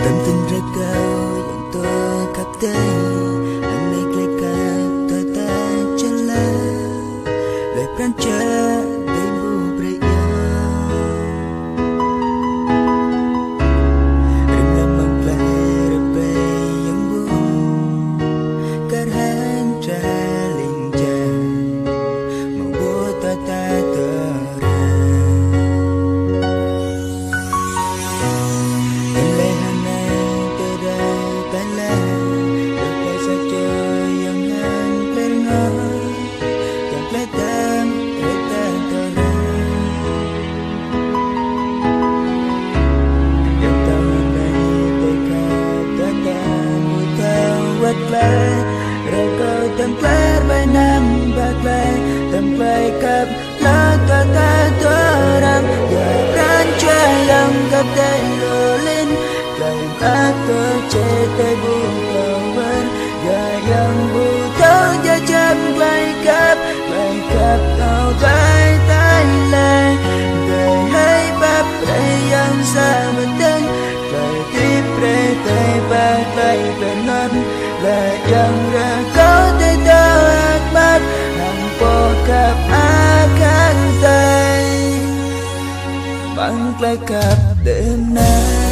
tâm tình rất cao yang tôi khắp đây anh này lấy cả tôi ta chân la lời prancha đầy bu bria ringan mengklare pe yang bu karhan traling jan membuat tata templar benam bagai tempai kap la kata terang ya ranca yang kata lolin lain aku cete bukan ya yang butuh jajam baik kap kau baik Thailand đời hai bab yang sama dan baik di pretai bagai benar là yang ra có thể đợi bắt nằm po cặp akan tay bằng lại cặp đêm nay.